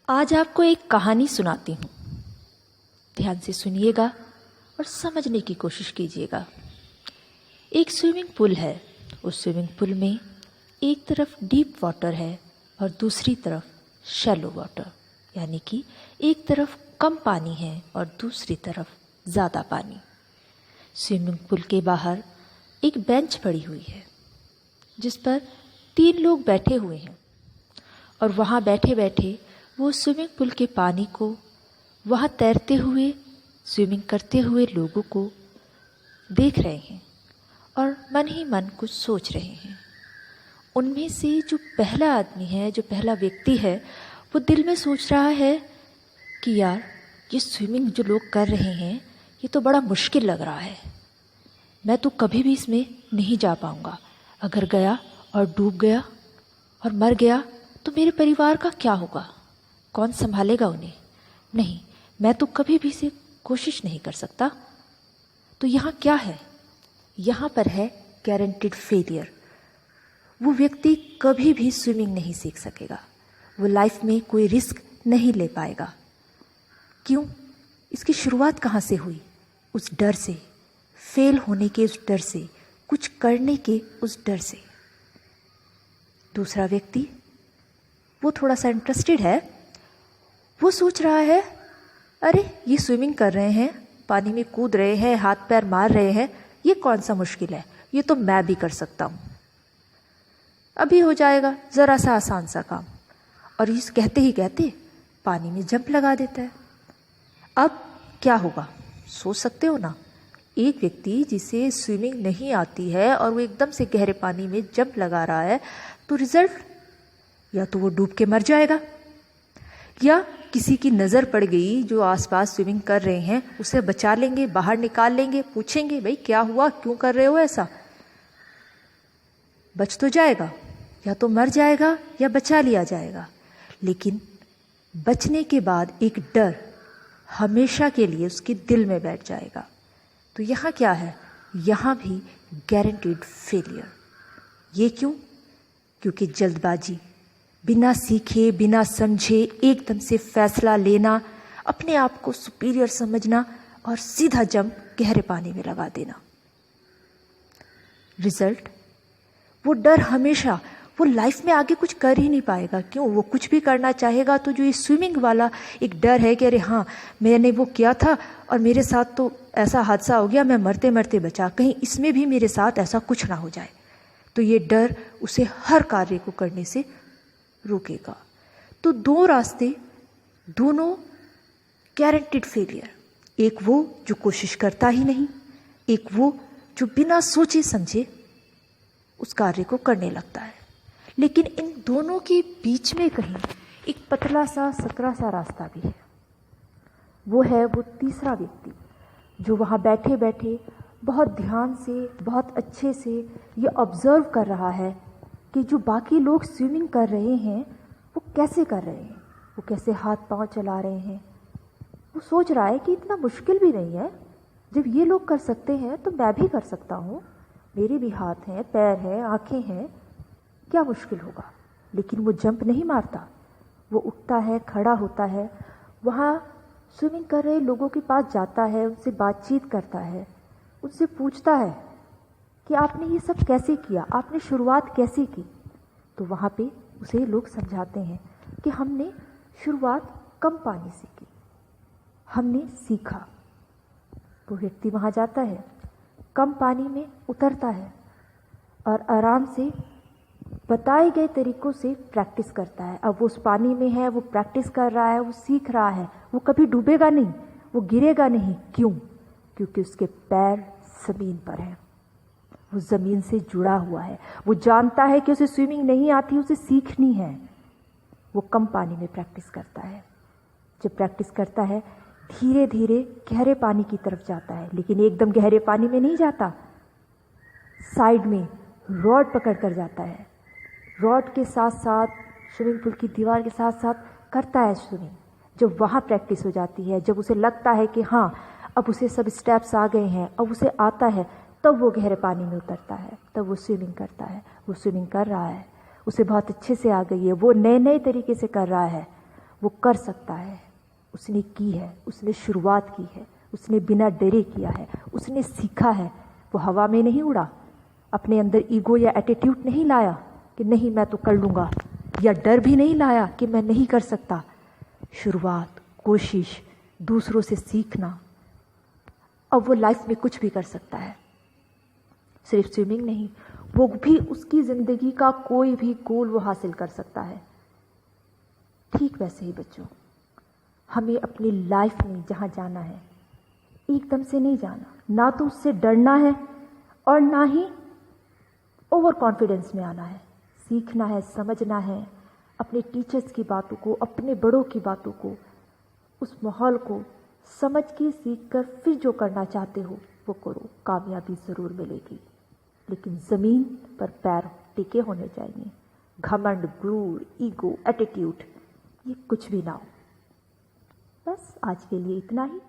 आज आपको एक कहानी सुनाती हूँ। ध्यान से सुनिएगा और समझने की कोशिश कीजिएगा। एक स्विमिंग पूल है। उस स्विमिंग पूल में एक तरफ डीप वाटर है और दूसरी तरफ शैलो वाटर, यानी कि एक तरफ कम पानी है और दूसरी तरफ ज़्यादा पानी। स्विमिंग पूल के बाहर एक बेंच पड़ी हुई है जिस पर 3 लोग बैठे हुए हैं और वहाँ बैठे बैठे वो स्विमिंग पूल के पानी को, वहाँ तैरते हुए स्विमिंग करते हुए लोगों को देख रहे हैं और मन ही मन कुछ सोच रहे हैं। उनमें से जो पहला आदमी है, जो पहला व्यक्ति है, वो दिल में सोच रहा है कि यार ये स्विमिंग जो लोग कर रहे हैं ये तो बड़ा मुश्किल लग रहा है। मैं तो कभी भी इसमें नहीं जा पाऊँगा। अगर गया और डूब गया और मर गया तो मेरे परिवार का क्या होगा? कौन संभालेगा उन्हें? नहीं, मैं तो कभी भी इसे कोशिश नहीं कर सकता। तो यहाँ क्या है? यहाँ पर है गारंटीड फेलियर। वो व्यक्ति कभी भी स्विमिंग नहीं सीख सकेगा। वो लाइफ में कोई रिस्क नहीं ले पाएगा। क्यों? इसकी शुरुआत कहाँ से हुई? उस डर से, फेल होने के उस डर से, कुछ करने के उस डर से। दूसरा व्यक्ति, वो थोड़ा सा इंटरेस्टेड है। वो सोच रहा है, अरे ये स्विमिंग कर रहे हैं, पानी में कूद रहे हैं, हाथ पैर मार रहे हैं, ये कौन सा मुश्किल है? ये तो मैं भी कर सकता हूँ, अभी हो जाएगा, ज़रा सा आसान सा काम। और इस कहते ही कहते पानी में जंप लगा देता है। अब क्या होगा सोच सकते हो ना? एक व्यक्ति जिसे स्विमिंग नहीं आती है और वो एकदम से गहरे पानी में जंप लगा रहा है, तो रिजल्ट या तो वो डूब के मर जाएगा, या किसी की नज़र पड़ गई जो आसपास स्विमिंग कर रहे हैं, उसे बचा लेंगे, बाहर निकाल लेंगे, पूछेंगे भाई क्या हुआ, क्यों कर रहे हो ऐसा? बच तो जाएगा, या तो मर जाएगा या बचा लिया जाएगा। लेकिन बचने के बाद एक डर हमेशा के लिए उसके दिल में बैठ जाएगा। तो यहाँ क्या है? यहाँ भी गारंटीड फेलियर। ये क्यों? क्योंकि जल्दबाजी, बिना सीखे बिना समझे एकदम से फैसला लेना, अपने आप को सुपीरियर समझना और सीधा जंप गहरे पानी में लगा देना। रिजल्ट, वो डर हमेशा, वो लाइफ में आगे कुछ कर ही नहीं पाएगा। क्यों? वो कुछ भी करना चाहेगा तो जो ये स्विमिंग वाला एक डर है कि अरे हाँ मैंने वो किया था और मेरे साथ तो ऐसा हादसा हो गया, मैं मरते मरते बचा, कहीं इसमें भी मेरे साथ ऐसा कुछ ना हो जाए। तो ये डर उसे हर कार्य को करने से रोकेगा। तो 2 रास्ते, दोनों गारंटीड फेलियर। एक वो जो कोशिश करता ही नहीं, एक वो जो बिना सोचे समझे उस कार्य को करने लगता है। लेकिन इन दोनों के बीच में कहीं एक पतला सा सकरा सा रास्ता भी है। वो है वो तीसरा व्यक्ति जो वहाँ बैठे बैठे बहुत ध्यान से, बहुत अच्छे से ये ऑब्जर्व कर रहा है कि जो बाकी लोग स्विमिंग कर रहे हैं वो कैसे कर रहे हैं, वो कैसे हाथ पांव चला रहे हैं। वो सोच रहा है कि इतना मुश्किल भी नहीं है, जब ये लोग कर सकते हैं तो मैं भी कर सकता हूँ, मेरे भी हाथ हैं, पैर हैं, आँखें हैं, क्या मुश्किल होगा। लेकिन वो जंप नहीं मारता। वो उठता है, खड़ा होता है, वहाँ स्विमिंग कर रहे लोगों के पास जाता है, उनसे बातचीत करता है, उनसे पूछता है कि आपने ये सब कैसे किया, आपने शुरुआत कैसे की। तो वहाँ पे उसे लोग समझाते हैं कि हमने शुरुआत कम पानी से की, हमने सीखा। वो व्यक्ति वहाँ जाता है, कम पानी में उतरता है और आराम से बताए गए तरीक़ों से प्रैक्टिस करता है। अब वो उस पानी में है, वो प्रैक्टिस कर रहा है, वो सीख रहा है, वो कभी डूबेगा नहीं, वो गिरेगा नहीं। क्यों? क्योंकि उसके पैर ज़मीन पर हैं, वो ज़मीन से जुड़ा हुआ है। वो जानता है कि उसे स्विमिंग नहीं आती, उसे सीखनी है। वो कम पानी में प्रैक्टिस करता है। जब प्रैक्टिस करता है धीरे धीरे गहरे पानी की तरफ जाता है, लेकिन एकदम गहरे पानी में नहीं जाता, साइड में रॉड पकड़ कर जाता है। रॉड के साथ साथ स्विमिंग पूल की दीवार के साथ साथ करता है स्विमिंग। जब वहाँ प्रैक्टिस हो जाती है, जब उसे लगता है कि हाँ अब उसे सब स्टेप्स आ गए हैं, अब उसे आता है, तब वो गहरे पानी में उतरता है, तब वो स्विमिंग करता है। वो स्विमिंग कर रहा है, उसे बहुत अच्छे से आ गई है, वो नए नए तरीके से कर रहा है, वो कर सकता है, उसने की है, उसने शुरुआत की है, उसने बिना डरे किया है, उसने सीखा है। वो हवा में नहीं उड़ा, अपने अंदर ईगो या एटीट्यूड नहीं लाया कि नहीं मैं तो कर लूँगा, या डर भी नहीं लाया कि मैं नहीं कर सकता। शुरुआत, कोशिश, दूसरों से सीखना, अब वो लाइफ में कुछ भी कर सकता है। सिर्फ स्विमिंग नहीं, वो भी उसकी ज़िंदगी का कोई भी गोल वो हासिल कर सकता है। ठीक वैसे ही बच्चों, हमें अपनी लाइफ में जहाँ जाना है एकदम से नहीं जाना, ना तो उससे डरना है और ना ही ओवर कॉन्फिडेंस में आना है। सीखना है, समझना है, अपने टीचर्स की बातों को, अपने बड़ों की बातों को, उस माहौल को समझ के सीख कर फिर जो करना चाहते हो वो करो। कामयाबी ज़रूर मिलेगी, लेकिन ज़मीन पर पैर टिके होने चाहिए। घमंड, गुरूर, ईगो, एटीट्यूड, ये कुछ भी ना हो। बस आज के लिए इतना ही।